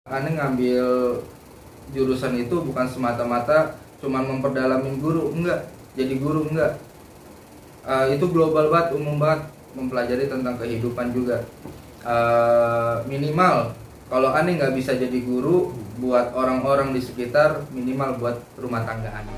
Aneh ngambil jurusan itu bukan semata-mata cuman memperdalamin guru, enggak. Jadi guru enggak. Itu global banget, umum banget, mempelajari tentang kehidupan juga. Minimal kalau aneh nggak bisa jadi guru buat orang-orang di sekitar, minimal buat rumah tangga aneh.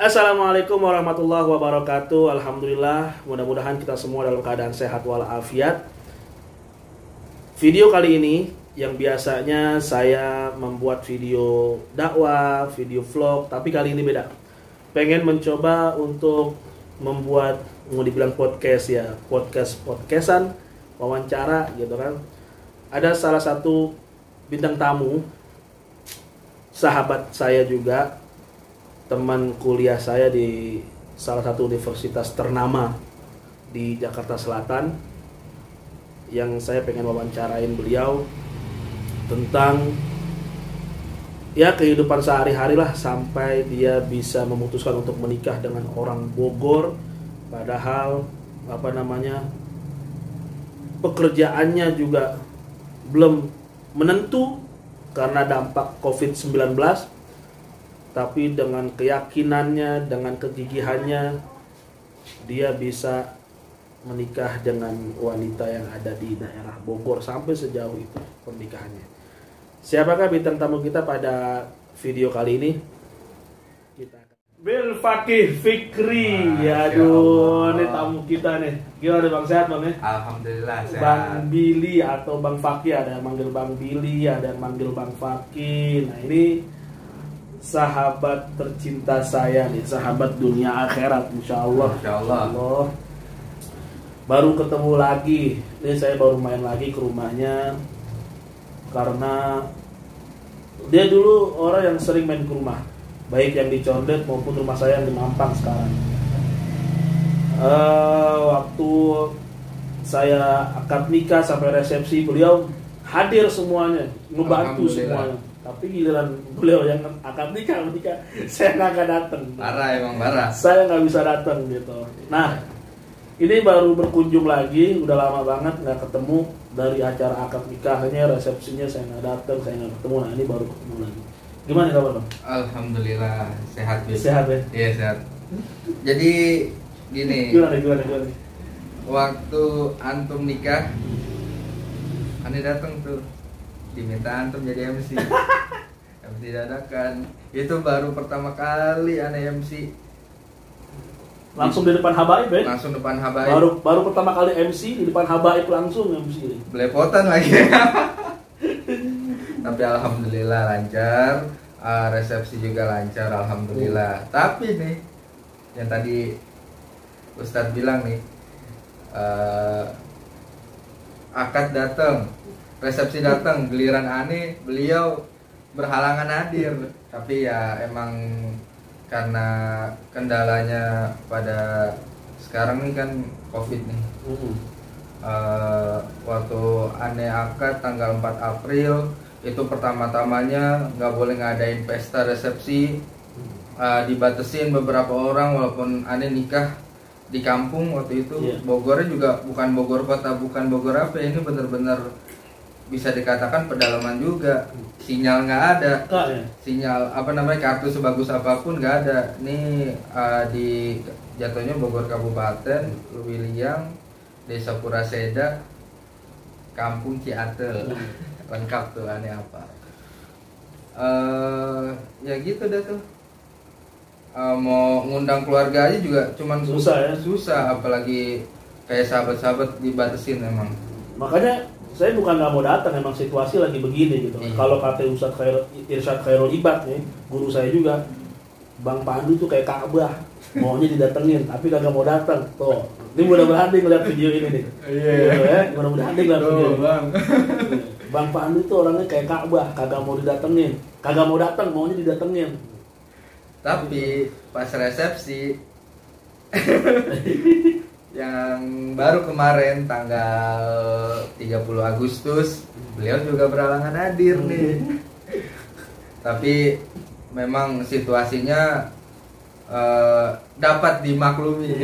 Assalamualaikum warahmatullahi wabarakatuh. Alhamdulillah, mudah-mudahan kita semua dalam keadaan sehat walafiat. Video kali ini yang biasanya saya membuat video dakwah, video vlog, tapi kali ini beda. Pengen mencoba untuk membuat, mau dibilang podcast ya, podcastan, wawancara gitu kan. Ada salah satu bintang tamu, sahabat saya juga, teman kuliah saya di salah satu universitas ternama di Jakarta Selatan, yang saya pengen wawancarain beliau tentang ya kehidupan sehari-hari lah, sampai dia bisa memutuskan untuk menikah dengan orang Bogor, padahal pekerjaannya juga belum menentu karena dampak COVID-19. Tapi dengan keyakinannya, dengan kegigihannya, dia bisa menikah dengan wanita yang ada di daerah Bogor, sampai sejauh itu pernikahannya. Siapakah bintang tamu kita pada video kali ini? Kita Bil Fakih Fikri. Aduh, ini tamu kita nih. Gimana Bang, sehat Bang ya? Alhamdulillah sehat. Bang Billy atau Bang Fakih, ada yang manggil Bang Billy, ada yang manggil Bang Fakih. Nah, ini sahabat tercinta saya nih, sahabat dunia akhirat, insya Allah. Baru ketemu lagi, ini saya baru main lagi ke rumahnya, karena dia dulu orang yang sering main ke rumah, baik yang di Condet maupun rumah saya yang di Mampang sekarang. Waktu saya akad nikah sampai resepsi, beliau hadir semuanya, ngebantu semuanya. Tapi giliran beliau yang akan nikah, saya nggak datang. Parah emang parah. Saya nggak bisa datang gitu. Nah, ini baru berkunjung lagi, udah lama banget nggak ketemu dari acara akad nikahnya, resepsinya saya nggak datang, saya nggak ketemu. Nah, ini baru ketemu lagi. Gimana kabar Bang? Alhamdulillah sehat. Sehat ya? Iya sehat. Jadi gini. Gimana? Waktu antum nikah, aneh datang tuh. Diminta antum jadi MC. MC dadakan. Itu baru pertama kali aneh MC. Langsung di depan habaib ya? Langsung depan habaib. Baru pertama kali MC di depan habaib, langsung MC. Belepotan lagi. Tapi alhamdulillah lancar. Resepsi juga lancar alhamdulillah. Tapi nih yang tadi Ustadz bilang nih, akad datang, resepsi datang, giliran aneh beliau berhalangan hadir. Tapi ya emang karena kendalanya pada sekarang nih kan COVID nih. Waktu aneh akad tanggal 4 April itu pertama-tamanya nggak boleh ngadain pesta resepsi, dibatasin beberapa orang, walaupun aneh nikah di kampung waktu itu. Bogornya juga bukan Bogor kota, bukan Bogor apa, ini bener-bener bisa dikatakan pedalaman juga. Sinyal nggak ada, sinyal kartu sebagus apapun nggak ada. Ini di jatuhnya Bogor Kabupaten, Luwiliang, Desa Puraseda, Kampung Ciatel. Lengkap tuh aneh apa. Ya gitu dah tuh. Mau ngundang keluarga aja juga cuman susah, apalagi kayak sahabat-sahabat dibatasin emang. Makanya saya bukan nggak mau datang, emang situasi lagi begini gitu. Kalau kata Ustadz Irsyad Khairul Ibad nih, guru saya juga, Bang Pandu tuh kayak Ka'bah, maunya didatengin tapi kagak mau datang. Tuh, ini mudah-mudahan dia ngeliat video ini nih. Iya. Mudah-mudahan dia ngeliat video ini. Bang Pandu tuh orangnya kayak Ka'bah, kagak mau didatengin, kagak mau datang, maunya didatengin. Tapi pas resepsi Yang baru kemarin tanggal 30 Agustus beliau juga berhalangan hadir nih. Tapi memang situasinya dapat dimaklumi.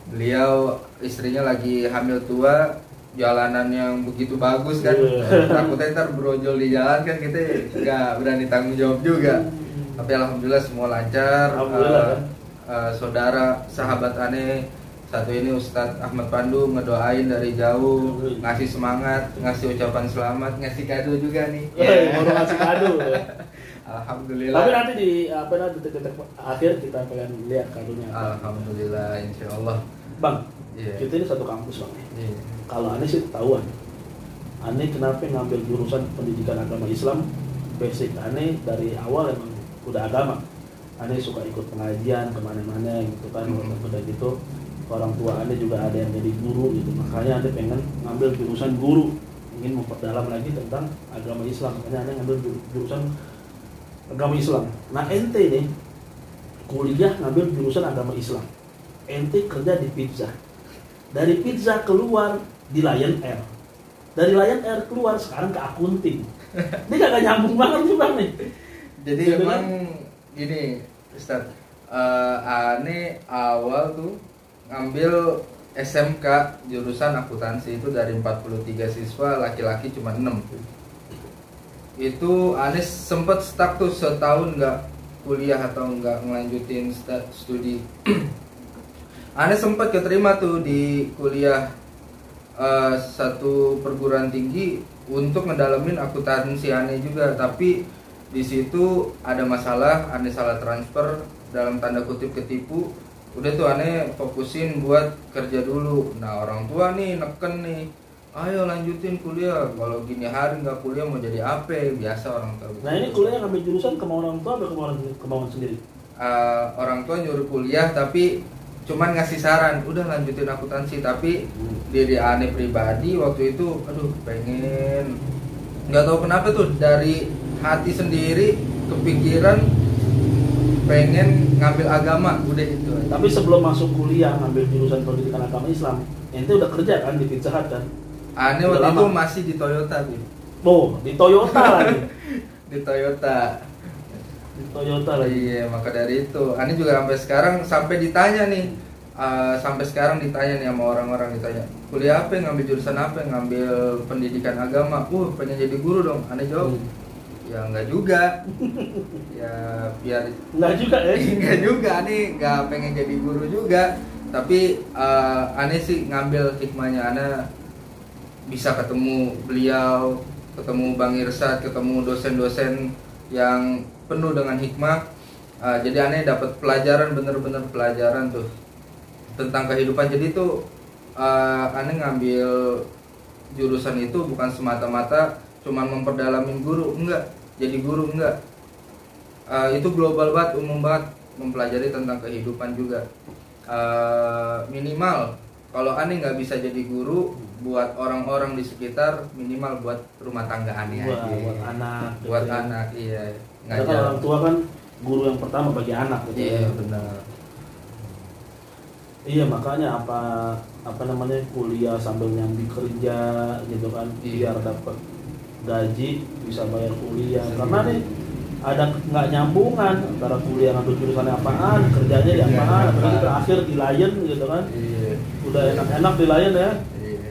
Beliau istrinya lagi hamil tua, jalanan yang begitu bagus kan. Takutnya ntar brojol di jalan kan, kita nggak berani tanggung jawab juga. Tapi alhamdulillah semua lancar. Saudara sahabat aneh satu ini Ustadz Ahmad Pandu ngedoain dari jauh, ngasih semangat, ngasih ucapan selamat, ngasih kado juga nih. Baru ngasih kado. Alhamdulillah. Tapi nanti di detik-detik akhir kita pengen lihat kadonya. Alhamdulillah, insya Allah. Bang, kita ini satu kampus bang. Kalau aneh sih ketahuan. Aneh kenapa ngambil jurusan pendidikan agama Islam? Basic aneh dari awal emang udah agama. Aneh suka ikut pengajian kemana-mana gitu kan. Udah gitu orang tua Anda juga ada yang jadi guru gitu, makanya Anda pengen ngambil jurusan guru, ingin memperdalam lagi tentang agama Islam, makanya Anda ngambil jurusan agama Islam. Nah ente nih kuliah ngambil jurusan agama Islam, ente kerja di pizza, dari pizza keluar di Lion Air, dari Lion Air keluar sekarang ke akunting. Ini gak nyambung banget nih bang nih. Jadi memang gini Ustaz, Ane awal tuh ngambil SMK jurusan akuntansi itu dari 43 siswa, laki-laki cuma 6. Itu Anies sempat stuck tuh setahun nggak kuliah atau nggak ngelanjutin studi. Anies sempat keterima tuh di kuliah satu perguruan tinggi untuk ngedalamin akuntansi Anies juga, tapi di situ ada masalah, Anies salah transfer, dalam tanda kutip ketipu. Udah tuh aneh fokusin buat kerja dulu. Nah orang tua nih neken nih, ayo lanjutin kuliah, kalau gini hari nggak kuliah mau jadi apa? Biasa orang tua. Nah ini kuliah ngambil jurusan kemauan orang tua atau kemauan sendiri? Orang tua nyuruh kuliah tapi cuman ngasih saran, udah lanjutin akuntansi. Tapi diri aneh pribadi waktu itu aduh pengen, nggak tahu kenapa tuh dari hati sendiri kepikiran pengen ngambil agama, udah itu. Tapi sebelum masuk kuliah ngambil jurusan pendidikan agama Islam, ente udah kerja kan di Pizza Hut kan? Aneh waktu itu masih di Toyota gitu. Oh, di Toyota lagi. Di Toyota. Di Toyota lagi. Iya, maka dari itu Aneh juga sampai sekarang sampai ditanya nih, sampai sekarang ditanya nih sama orang-orang, ditanya kuliah apa, ngambil jurusan apa, ngambil pendidikan agama. Pengen jadi guru dong. Aneh jawab, ya enggak juga. Ya biar enggak juga ya. Enggak juga, Aneh enggak pengen jadi guru juga. Tapi Aneh sih ngambil hikmahnya, Aneh bisa ketemu beliau, ketemu Bang Irsad, ketemu dosen-dosen yang penuh dengan hikmah. Jadi Aneh dapat pelajaran, bener-bener pelajaran tuh tentang kehidupan. Jadi tuh Aneh ngambil jurusan itu bukan semata-mata cuman memperdalamin guru, enggak, jadi guru enggak. Itu global banget, umum banget, mempelajari tentang kehidupan juga. Minimal kalau Aneh nggak bisa jadi guru, buat orang-orang di sekitar, minimal buat rumah tangga Aneh aja. Buat anak. Buat gitu anak, iya. Karena orang tua kan guru yang pertama bagi anak. Gitu. Iya benar. Iya makanya apa namanya kuliah sambil nyambi kerja gitu kan, biar dapat gaji bisa bayar kuliah. Karena nih ada nggak nyambungan antara kuliah ngambil jurusannya apaan, kerjanya di apaan, apalagi terakhir di Lion gitu kan. Iya. Udah enak-enak di Lion ya. Iya.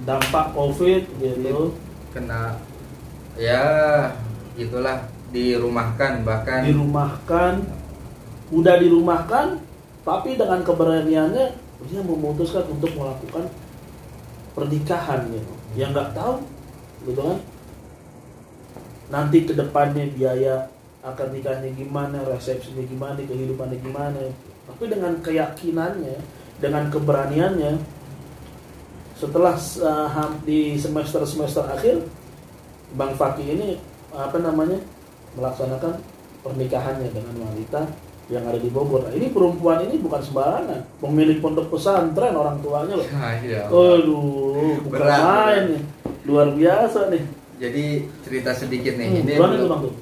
Dampak COVID gitu. Kena ya gitulah, dirumahkan, bahkan udah dirumahkan, tapi dengan keberaniannya dia memutuskan untuk melakukan pernikahan gitu. Yang nggak tahu gitu kan, nanti kedepannya biaya akad nikahnya gimana, resepsinya gimana, kehidupannya gimana. Tapi dengan keyakinannya, dengan keberaniannya, setelah di semester akhir, Bang Fakih ini melaksanakan pernikahannya dengan wanita yang ada di Bogor. Nah, ini perempuan ini bukan sembarangan, pemilik pondok pesantren orang tuanya loh. Aduh, bukan main nih, luar biasa nih. Jadi cerita sedikit nih, ini itu Bang tuh.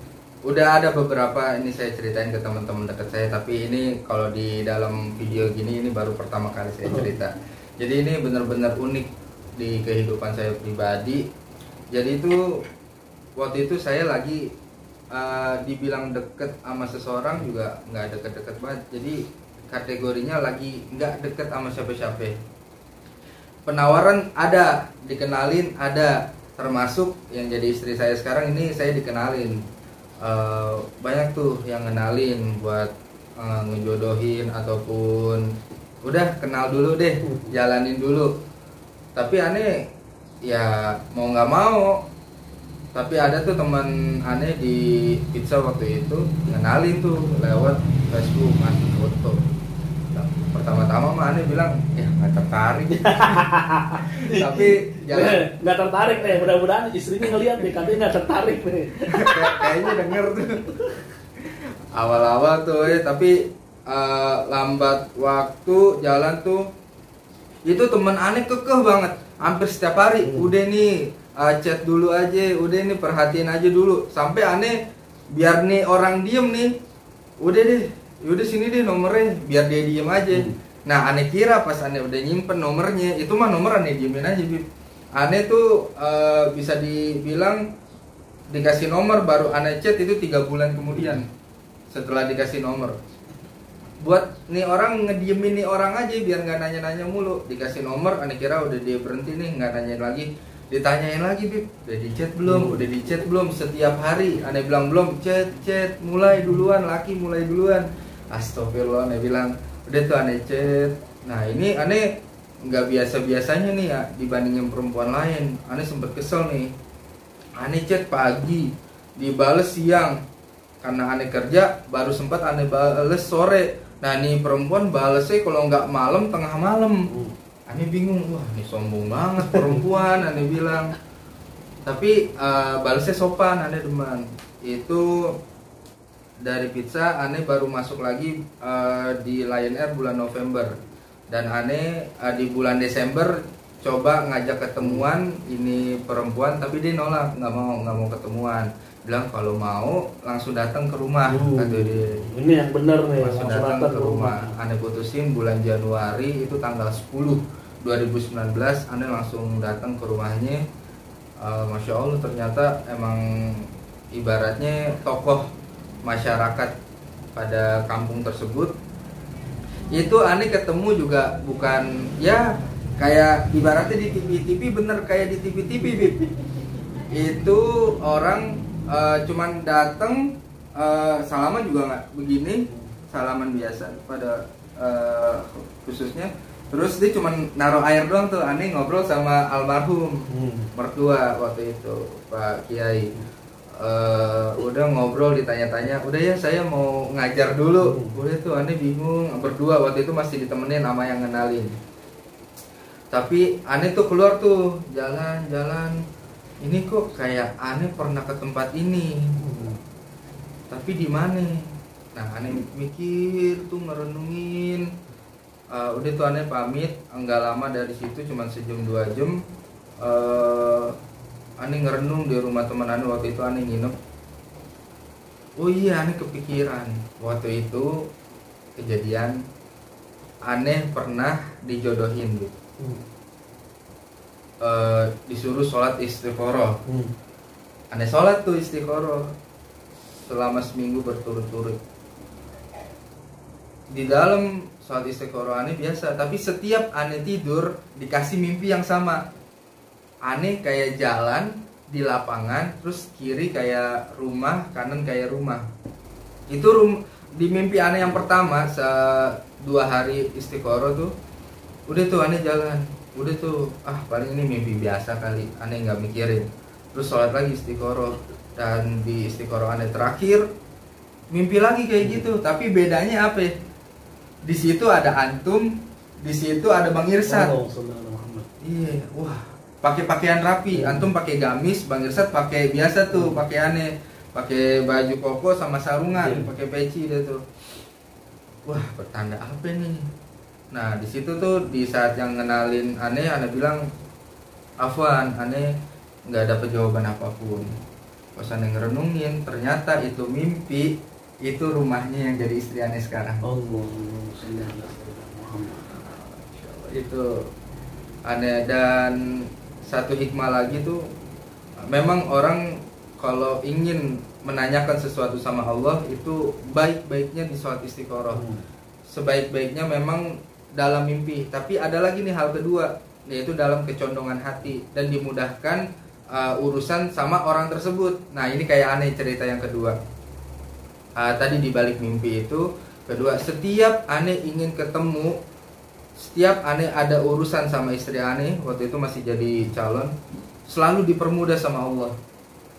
udah ada beberapa ini saya ceritain ke teman-teman dekat saya, tapi ini kalau di dalam video gini ini baru pertama kali saya cerita. Jadi ini benar-benar unik di kehidupan saya pribadi. Jadi itu waktu itu saya lagi dibilang deket sama seseorang juga nggak deket-deket banget. Jadi kategorinya lagi nggak deket sama siapa-siapa. Penawaran ada, dikenalin ada, termasuk yang jadi istri saya sekarang ini saya dikenalin. Banyak tuh yang ngenalin buat ngejodohin ataupun udah kenal dulu deh, jalanin dulu. Tapi aneh ya mau nggak mau. Tapi ada tuh teman aneh di pizza waktu itu ngenalin tuh lewat Facebook, ngasih foto. Nah, pertama-tama mah aneh bilang ya nggak tertarik. Tapi nggak tertarik nih, mudah-mudahan istrinya ngeliat nih katanya nggak tertarik nih. Kayaknya denger tuh awal-awal tuh tapi lambat waktu jalan tuh itu temen aneh kekeh banget, hampir setiap hari udah nih chat dulu aja, udah nih perhatiin aja dulu, sampai aneh biar nih orang diem nih udah deh yaudah sini deh nomornya biar dia diem aja. Nah aneh kira pas aneh udah nyimpen nomornya itu mah nomor aneh diemin aja Bib. Aneh tuh bisa dibilang dikasih nomor baru aneh chat itu 3 bulan kemudian setelah dikasih nomor. Buat nih orang ngediemin nih orang aja biar nggak nanya-nanya mulu. Dikasih nomor aneh kira udah dia berhenti nih nggak nanya lagi. Ditanyain lagi Bib, udah di chat belum? Udah di chat belum? Setiap hari aneh bilang belum, chat mulai duluan, laki mulai duluan. Astagfirullah, aneh bilang udah tuh aneh chat. Nah ini aneh nggak biasa-biasanya nih ya dibandingin perempuan lain. Aneh sempet kesel nih. Aneh chat pagi, dibales siang. Karena aneh kerja, baru sempat aneh bales sore. Nah nih perempuan balesnya kalau nggak malam, tengah malam. Aneh bingung, wah ini sombong banget perempuan, aneh bilang. Tapi balesnya sopan, aneh demen. Itu dari pizza, aneh baru masuk lagi di Lion Air bulan November. Dan aneh di bulan Desember coba ngajak ketemuan ini perempuan, tapi dia nolak, nggak mau ketemuan. Bilang kalau mau langsung datang ke rumah, kata dia. Ini yang bener nih, langsung datang ke rumah. Aneh putusin bulan Januari itu tanggal 10 2019, aneh langsung datang ke rumahnya. Masya Allah ternyata emang ibaratnya tokoh masyarakat pada kampung tersebut. Itu aneh ketemu juga bukan ya kayak ibaratnya di TV-TV, bener kayak di TV-TV Bib. Itu orang cuman datang salaman juga nggak begini, salaman biasa pada khususnya. Terus dia cuman naruh air doang tuh, aneh ngobrol sama almarhum mertua waktu itu Pak Kiai. Udah ngobrol, ditanya-tanya, udah ya saya mau ngajar dulu. Udah tuh aneh bingung, berdua waktu itu masih ditemenin sama yang ngenalin. Tapi aneh tuh keluar tuh jalan-jalan, ini kok kayak aneh pernah ke tempat ini, tapi di mana? Nah aneh mikir tuh, merenungin. Udah tuh aneh pamit, enggak lama dari situ, cuma sejam 2 jam. Aneh ngerenung di rumah teman aneh waktu itu aneh nginep. Oh iya, aneh kepikiran waktu itu kejadian aneh pernah dijodohin gitu. Disuruh sholat istiqoroh. Aneh sholat tuh istiqoroh selama seminggu berturut-turut. Di dalam sholat istiqoroh aneh biasa, tapi setiap aneh tidur dikasih mimpi yang sama. Aneh kayak jalan di lapangan, terus kiri kayak rumah, kanan kayak rumah. Itu di mimpi aneh yang pertama 2 hari istiqoroh tuh, udah tuh aneh jalan, udah tuh paling ini mimpi biasa kali, aneh nggak mikirin. Terus sholat lagi istiqoroh, dan di istiqoroh aneh terakhir mimpi lagi kayak gitu, tapi bedanya apa? Di situ ada antum, di situ ada Bang Irsad. Iya, wah, pakai pakaian rapi. Antum pakai gamis, Bang Irsad pakai biasa tuh, pakai aneh, pakai baju koko sama sarungan, pakai peci dia tuh. Wah, pertanda apa nih? Nah, di situ tuh di saat yang ngenalin aneh bilang, Afwan, aneh nggak dapet jawaban apapun. Pas aneh ngerenungin, ternyata itu mimpi, itu rumahnya yang jadi istri aneh sekarang. Itu aneh. Dan satu hikmah lagi tuh, memang orang kalau ingin menanyakan sesuatu sama Allah itu baik-baiknya di sholat istiqoroh. Sebaik-baiknya memang dalam mimpi. Tapi ada lagi nih hal kedua, yaitu dalam kecondongan hati dan dimudahkan urusan sama orang tersebut. Nah ini kayak aneh cerita yang kedua. Tadi di balik mimpi itu, kedua, setiap aneh ingin ketemu, setiap aneh ada urusan sama istri aneh, waktu itu masih jadi calon, selalu dipermudah sama Allah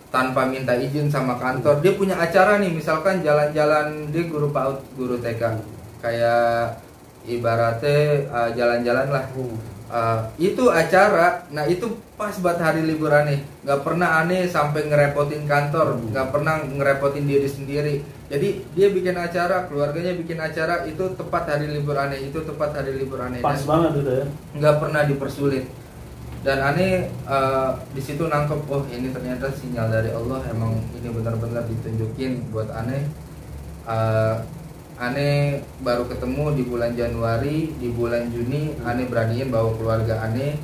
tanpa minta izin sama kantor. Dia punya acara nih, misalkan jalan-jalan, dia guru PAUD, guru TK, kayak ibaratnya jalan-jalan lah. Itu acara, nah itu pas buat hari libur aneh. Gak pernah aneh sampai ngerepotin kantor, gak pernah ngerepotin diri sendiri. Jadi dia bikin acara, keluarganya bikin acara, itu tepat hari libur aneh, itu tepat hari libur aneh. Pas banget itu ya. Gak pernah dipersulit. Dan aneh di situ nangkep, oh ini ternyata sinyal dari Allah, emang ini benar-benar ditunjukin buat aneh. Aneh baru ketemu di bulan Januari, di bulan Juni aneh beraniin bawa keluarga aneh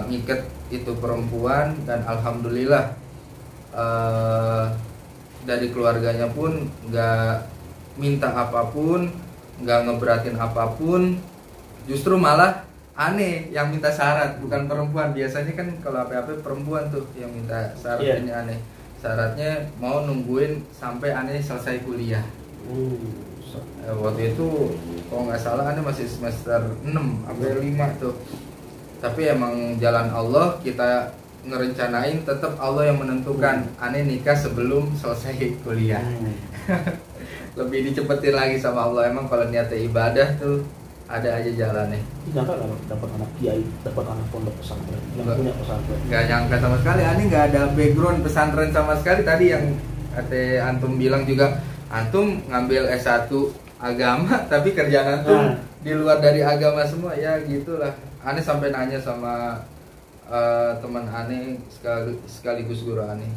ngiket itu perempuan, dan alhamdulillah dari keluarganya pun nggak minta apapun, nggak ngeberatin apapun, justru malah aneh yang minta syarat, bukan perempuan. Biasanya kan kalau apa-apa perempuan tuh yang minta syarat. Ini aneh syaratnya mau nungguin sampai aneh selesai kuliah. Waktu itu kalau nggak salah aneh masih semester 6 sampai 5 tuh. Tapi emang jalan Allah, kita ngerencanain, tetap Allah yang menentukan. Aneh nikah sebelum selesai kuliah. Lebih dicepetin lagi sama Allah. Emang kalau niatnya ibadah tuh ada aja jalannya. Nyangka nggak dapat anak kiai, dapat anak pondok pesantren yang punya pesantren? Nggak nyangka sama sekali. Aneh nggak ada background pesantren sama sekali. Tadi yang ate antum bilang juga, antum ngambil S1 agama tapi kerjaan antum di luar dari agama semua, ya gitulah. Aneh sampai nanya sama teman aneh sekaligus guru aneh,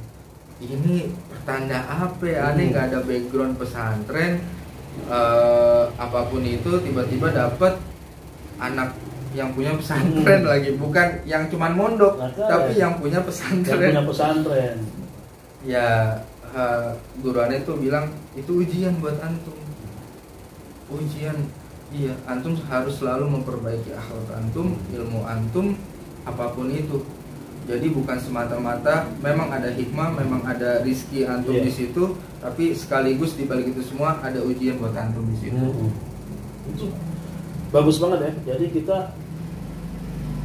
ini pertanda apa ya? Aneh nggak ada background pesantren, apapun itu, tiba-tiba dapat anak yang punya pesantren lagi, bukan yang cuman mondok, tapi yang punya pesantren. Yang punya pesantren. Ya, guru aneh tuh bilang itu ujian buat antum. Ujian, iya, antum harus selalu memperbaiki akhlak antum, ilmu antum, apapun itu. Jadi bukan semata-mata, memang ada hikmah, memang ada rizki antum di situ, tapi sekaligus di balik itu semua ada ujian buat antum di situ. Itu bagus banget ya. Jadi kita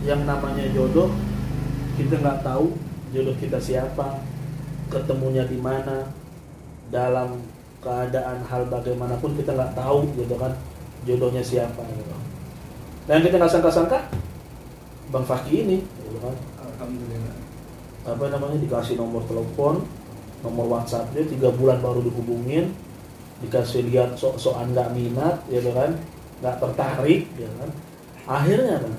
yang namanya jodoh, kita nggak tahu jodoh kita siapa, ketemunya di mana, dalam keadaan hal bagaimanapun kita nggak tahu gitu kan jodohnya siapa gitu. Dan kita nggak sangka-sangka Bang Fakih ini gitu kan, alhamdulillah, apa namanya, dikasih nomor telepon, nomor WhatsAppnya, 3 bulan baru dihubungin, dikasih lihat sok-sokan nggak minat gitu kan, nggak tertarik gitu kan. Akhirnya kan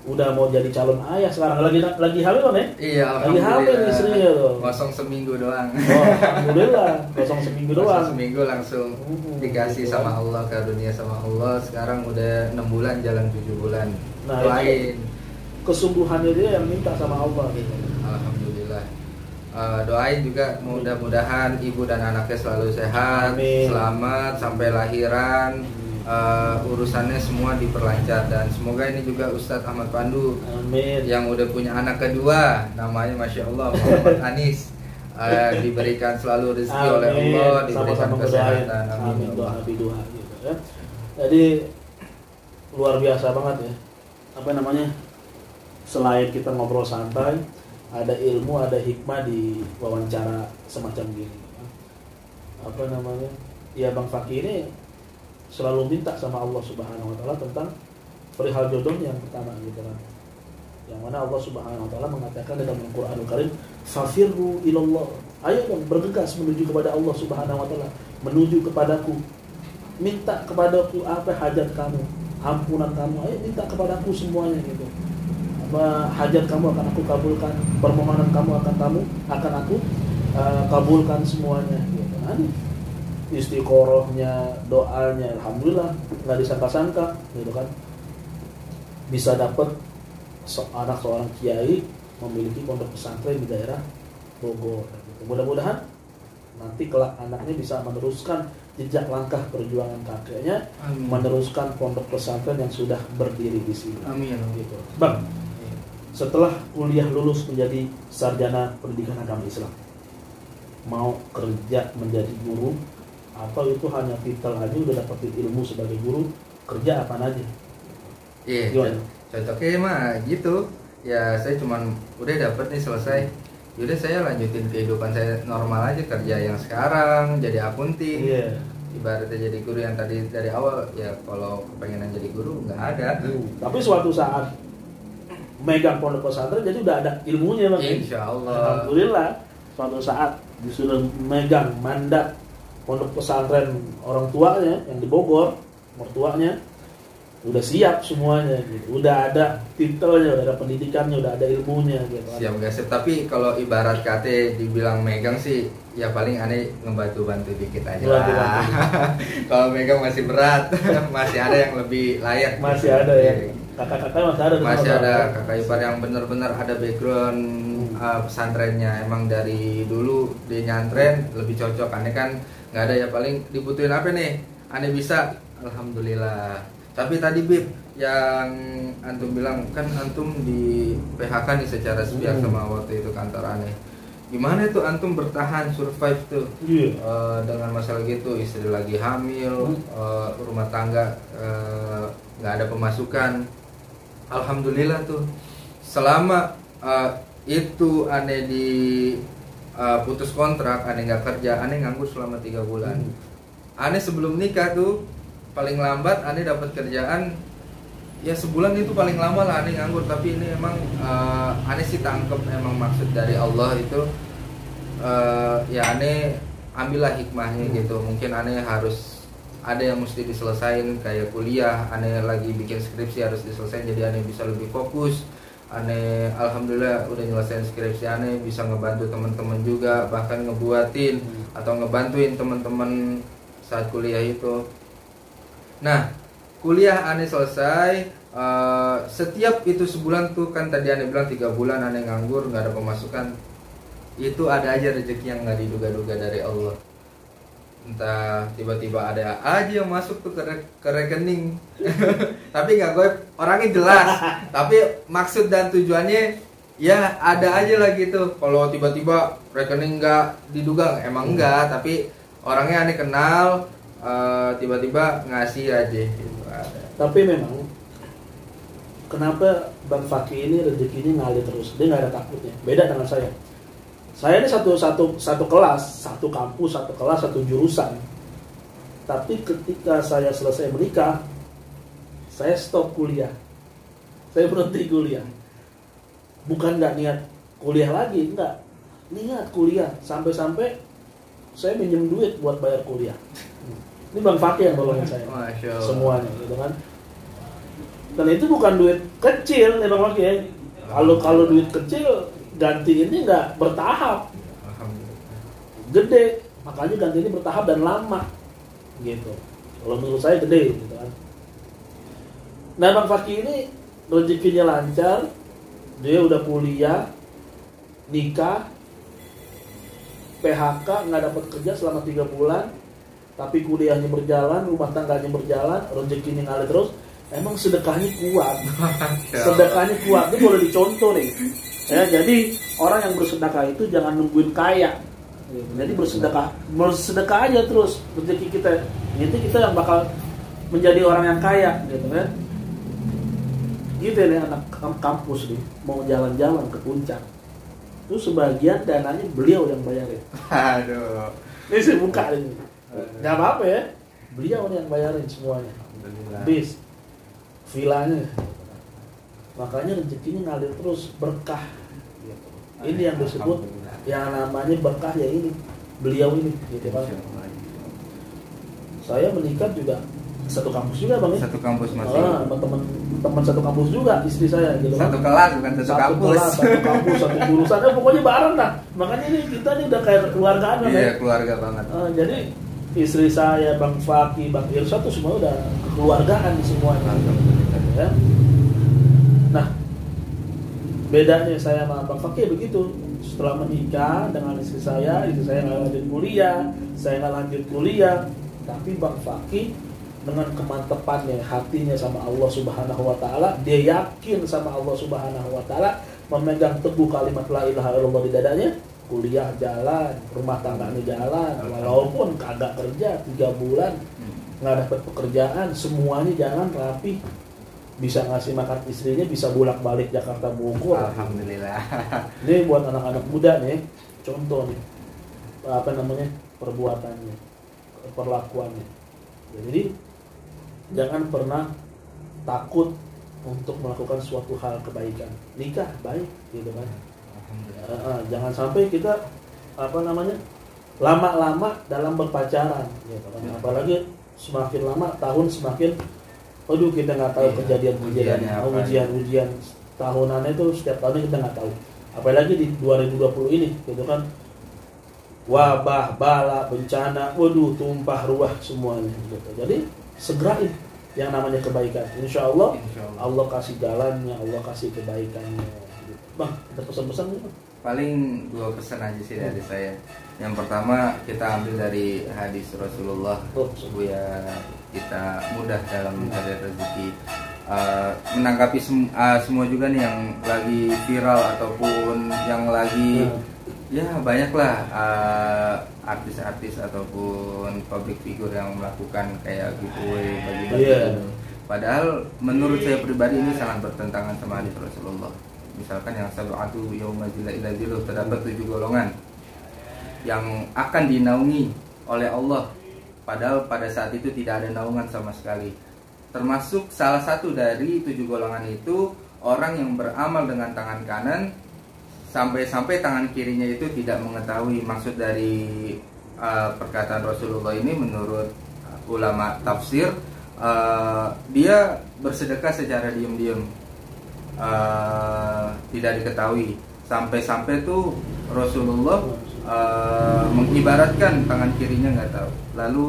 udah mau jadi calon ayah sekarang, lagi hamil kan ya? Iya, lagi hamil istrinya tuh. Kosong seminggu doang. Oh, alhamdulillah, kosong seminggu doang. Seminggu langsung dikasih gitu sama Allah, karunia sama Allah. Sekarang udah 6 bulan, jalan 7 bulan. Nah, lain kesungguhannya dia yang minta sama Allah gitu. Alhamdulillah. Doain juga mudah-mudahan ibu dan anaknya selalu sehat, selamat sampai lahiran. Urusannya semua diperlancar, dan semoga ini juga Ustadz Ahmad Pandu, amin, yang udah punya anak kedua, namanya Masya Allah Muhammad Anis, diberikan selalu rezeki oleh Allah, diberikan sama-sama kesehatan, amin, doa gitu ya. Jadi luar biasa banget ya, apa namanya, selain kita ngobrol santai, ada ilmu, ada hikmah di wawancara semacam gini. Apa namanya, ya Bang Fakih ini selalu minta sama Allah Subhanahu wa taala tentang perihal jodoh yang pertama gitu kan. Yang mana Allah Subhanahu wa taala mengatakan dalam Al-Qur'anul Karim, "Fafirru ilallah." Ayo dong bergegas menuju kepada Allah Subhanahu wa taala, menuju kepadaku. Minta kepadaku apa hajat kamu, ampunan kamu. Ayo minta kepadaku semuanya gitu. Apa hajat kamu akan aku kabulkan, permohonan kamu akan aku kabulkan semuanya gitu kan. Istiqorohnya, doanya, alhamdulillah nggak disangka-sangka gitu kan, bisa dapat anak seorang kiai memiliki pondok pesantren di daerah Bogor gitu. Mudah-mudahan nanti kelak anaknya bisa meneruskan jejak langkah perjuangan kakeknya. Amin. Meneruskan pondok pesantren yang sudah berdiri di sini. Amin. Gitu. Bang, setelah kuliah lulus menjadi sarjana pendidikan agama Islam, mau kerja menjadi guru atau itu hanya titel aja udah dapetin ilmu sebagai guru, kerja apa aja? Iya, cocoknya mah gitu. Ya saya cuman udah dapet nih selesai. Yaudah saya lanjutin kehidupan saya normal aja, kerja yang sekarang jadi akunting. Iya. Ibaratnya jadi guru yang tadi dari awal ya, kalau kepengenan jadi guru nggak ada. Tapi suatu saat megang pondok pesantren jadi udah ada ilmunya Bang. Insya Allah. Alhamdulillah suatu saat disuruh megang mandat pondok pesantren orang tuanya yang di Bogor, mertuanya udah siap semuanya gitu. Udah ada titelnya, udah ada pendidikannya, udah ada ilmunya gitu. Siap gasip. Tapi kalau ibarat kate dibilang megang sih ya paling aneh ngebantu-bantu dikit aja lah. Kalau megang masih berat. Masih ada yang lebih layak. Masih ada ya. Kakak-kakak masih ada kakak ipar yang benar-benar ada background pesantrennya. Emang dari dulu dia nyantren lebih cocok. Aneh kan nggak ada ya, paling dibutuhin apa nih? Aneh bisa, alhamdulillah. Tapi tadi Bib yang antum bilang kan antum di PHK nih secara sepihak sama waktu itu kantor aneh. Gimana itu antum bertahan survive tuh dengan masalah gitu, istri lagi hamil, rumah tangga nggak ada pemasukan. Alhamdulillah tuh selama itu aneh di putus kontrak, aneh nggak kerja, aneh nganggur selama 3 bulan. Aneh sebelum nikah tuh paling lambat aneh dapat kerjaan ya sebulan itu paling lama lah aneh nganggur. Tapi ini emang aneh sih tangkep emang maksud dari Allah itu ya aneh ambillah hikmahnya gitu. Mungkin aneh harus ada yang mesti diselesain kayak kuliah, aneh lagi bikin skripsi harus diselesain, jadi aneh bisa lebih fokus. Aneh alhamdulillah udah nyelesain skripsi, aneh bisa ngebantu teman-teman juga, bahkan ngebuatin atau ngebantuin teman-teman saat kuliah itu. Nah, kuliah aneh selesai, setiap itu sebulan tuh kan tadi aneh bilang 3 bulan aneh nganggur, nggak ada pemasukan. Itu ada aja rezeki yang nggak diduga-duga dari Allah. Entah tiba-tiba ada aja yang masuk tuh ke rekening. Tapi nggak gue orangnya jelas. Tapi maksud dan tujuannya ya ada aja lah gitu. Kalau tiba-tiba rekening nggak diduga, emang enggak. Tapi orangnya aneh kenal. Tiba-tiba ngasih aja gitu. Tapi memang kenapa Bang Fakih ini rezekinya ngalir terus, dia nggak ada takutnya. Beda dengan saya ini satu kelas, satu kampus, satu kelas, satu jurusan. Tapi ketika saya selesai menikah, saya stop kuliah, saya berhenti kuliah. Bukan nggak niat kuliah lagi, enggak, niat kuliah sampai saya minjem duit buat bayar kuliah. Ini Bang Fakih yang tolongin saya semuanya gitu kan. Dan itu bukan duit kecil ya Bang Fakih ya. Kalau duit kecil gantiinnya nggak bertahap, gede, makanya gantiinnya bertahap dan lama gitu. Kalau menurut saya gede gitu kan. Nah Bang Fakih ini rezekinya lancar, dia udah kuliah, nikah, PHK, nggak dapat kerja selama 3 bulan. Tapi kuliahnya berjalan, rumah tangganya berjalan, rezekinya ngalir terus. Emang sedekahnya kuat. Sedekahnya kuat. Ini boleh dicontoh nih. Ya, jadi orang yang bersedekah itu jangan nungguin kaya. Jadi bersedekah aja terus rezeki kita. Itu kita yang bakal menjadi orang yang kaya, gitu kan? Gitu nih anak kampus nih mau jalan-jalan ke puncak. Itu sebagian dananya beliau yang bayarin. Aduh. Ini saya buka ini. Gak apa-apa ya, beliau yang bayarin semuanya. Bis, vilanya. Makanya rezekinya ngalir terus, berkah. Ini yang disebut yang namanya berkah ya ini, beliau ini gitu kan. Saya menikah juga satu kampus juga bang ya? Satu kampus masih. Teman satu kampus juga istri saya gitu kan. Satu kelas bukan satu kampus. Satu kampus, satu jurusan, pokoknya bareng lah. Makanya ini kita nih udah kayak keluargaan kan. Iya, keluarga banget. Jadi istri saya, Bang Faki, Bang Irsa tuh semua udah kekeluargaan semuanya. Ya. Nah, bedanya saya sama Bang Faki begitu. Setelah menikah dengan istri saya nggak lanjut kuliah, saya nggak lanjut kuliah, tapi Bang Faki dengan kemantepannya hatinya sama Allah Subhanahu Wa Taala, dia yakin sama Allah Subhanahu Wa Taala, memegang teguh kalimat la ilaha illallah di dadanya, kuliah jalan, rumah tangganya jalan, walaupun kagak kerja 3 bulan, nggak dapat pekerjaan, semuanya jalan rapi, bisa ngasih makan istrinya, bisa bolak-balik Jakarta Bogor. Alhamdulillah. Ini buat anak-anak muda nih, contoh nih, perbuatannya, perlakuannya. Jadi jangan pernah takut untuk melakukan suatu hal kebaikan. Nikah baik, gitu kan. Jangan sampai kita lama-lama dalam berpacaran, gitu kan. Apalagi semakin lama tahun semakin, aduh kita nggak tahu ujian tahunannya itu setiap tahunnya kita nggak tahu. Apalagi di 2020 ini, gitu kan. Wabah, bala, bencana, waduh tumpah ruah semuanya, gitu. Jadi segerain yang namanya kebaikan. Insya Allah Allah kasih jalannya, Allah kasih kebaikannya. Bang, ada pesan-pesan nih Bang? Paling 2 pesan aja sih dari saya. Yang pertama kita ambil dari hadis Rasulullah, supaya kita mudah dalam mencari rezeki. Menanggapi semua juga nih yang lagi viral ataupun yang lagi ya banyaklah artis-artis ataupun public figure yang melakukan kayak giveaway bagi-bagi. Padahal menurut saya pribadi ini sangat bertentangan sama hadis Rasulullah. Misalkan yang sab'atu yauma ila dzilluh, terdapat 7 golongan yang akan dinaungi oleh Allah, padahal pada saat itu tidak ada naungan sama sekali. Termasuk salah satu dari 7 golongan itu orang yang beramal dengan tangan kanan sampai-sampai tangan kirinya itu tidak mengetahui. Maksud dari perkataan Rasulullah ini menurut ulama tafsir, dia bersedekah secara diam-diam, tidak diketahui. Sampai-sampai tuh Rasulullah mengibaratkan tangan kirinya nggak tahu. Lalu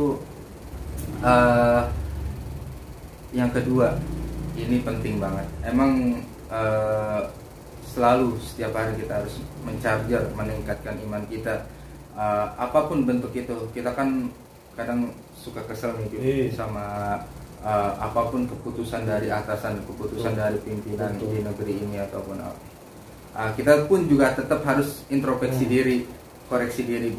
yang kedua, ini penting banget. Emang selalu setiap hari kita harus mencarger, meningkatkan iman kita, apapun bentuk itu. Kita kan kadang suka kesel nih sama apapun keputusan dari atasan, keputusan dari pimpinan di negeri ini ataupun kita pun juga tetap harus introspeksi diri, koreksi diri.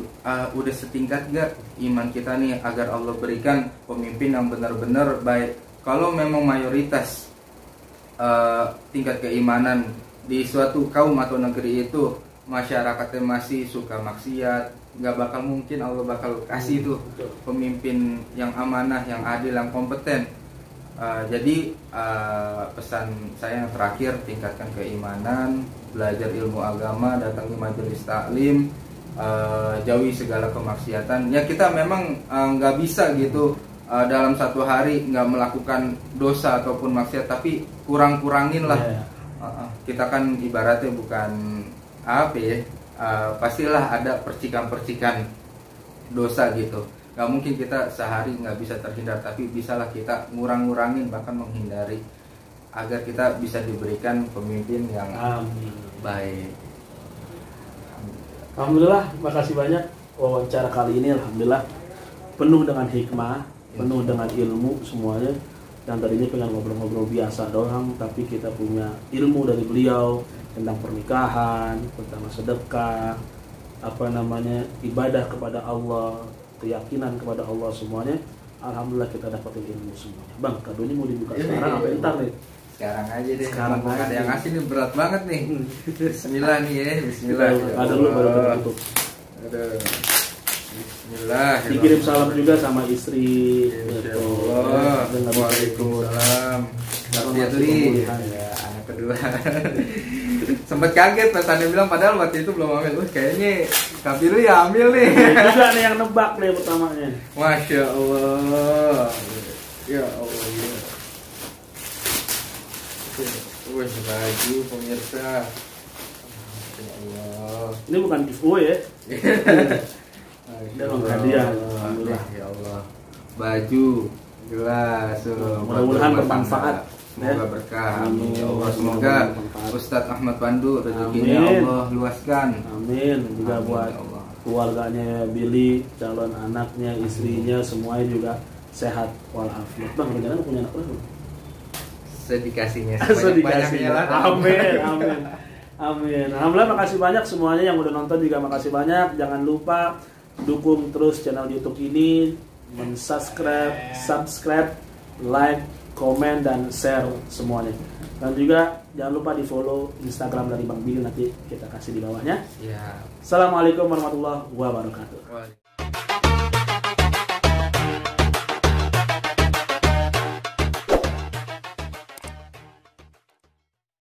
Udah setingkat gak iman kita nih agar Allah berikan pemimpin yang benar-benar baik. Kalau memang mayoritas tingkat keimanan di suatu kaum atau negeri itu masyarakatnya masih suka maksiat, nggak bakal mungkin Allah bakal kasih tuh pemimpin yang amanah, yang adil, yang kompeten. Jadi pesan saya yang terakhir, tingkatkan keimanan, belajar ilmu agama, datangi majelis taklim, jauhi segala kemaksiatan. Ya kita memang nggak bisa gitu dalam satu hari nggak melakukan dosa ataupun maksiat, tapi kurang-kurangin lah. Kita kan ibaratnya bukan pastilah ada percikan-percikan dosa gitu. Gak mungkin kita sehari nggak bisa terhindar, tapi bisalah kita ngurang-ngurangin, bahkan menghindari, agar kita bisa diberikan pemimpin yang baik. Alhamdulillah, makasih banyak wawancara kali ini. Alhamdulillah penuh dengan hikmah, penuh dengan ilmu semuanya. Dan tadinya pengen ngobrol-ngobrol biasa doang, tapi kita punya ilmu dari beliau tentang pernikahan, tentang sedekah, ibadah kepada Allah, keyakinan kepada Allah semuanya. Alhamdulillah kita dapetin ilmu semuanya. Bang, kadonya mau dibuka sekarang apa ntar nih? Sekarang aja deh. Sekarang aja. Ada yang ngasih nih berat banget nih. Bismillah nih ya, Bismillah. Ada dulu baru tutup. Bismillah. Dikirim salam juga sama istri. Insyaallah. Waalaikumsalam. Lihat anak kedua. Sempet kaget pas Anda bilang, padahal waktu itu belum hamil. Kayaknya Kak Pilih ya hamil nih. Juga nih yang nebak deh pertamanya. Masya Allah. Ya Allah ya. Wih, baju pemirsa. Ya Allah. Ini bukan giveaway ya. Memang hadiah. Alhamdulillah. Ya Allah. Baju, gelas, mudah-mudahan bermanfaat. Semoga berkah. Amin. Ya Allah, semoga Ustadz Ahmad Pandu rezekinya Amin. Allah luaskan. Amin. Juga Amin, buat ya Allah. keluarganya Billy, calon anaknya, istrinya, semuanya juga sehat walafiat. Bang, rencana punya anak berapa? Sedikasinya Sedikasinya lah. Amin, amin. Amin. Alhamdulillah, makasih banyak semuanya yang udah nonton, juga makasih banyak. Jangan lupa dukung terus channel YouTube ini, subscribe, like, komen, dan share semuanya. Dan juga jangan lupa di follow Instagram dari Bang Billy, nanti kita kasih di bawahnya. Ya. Assalamualaikum warahmatullahi wabarakatuh.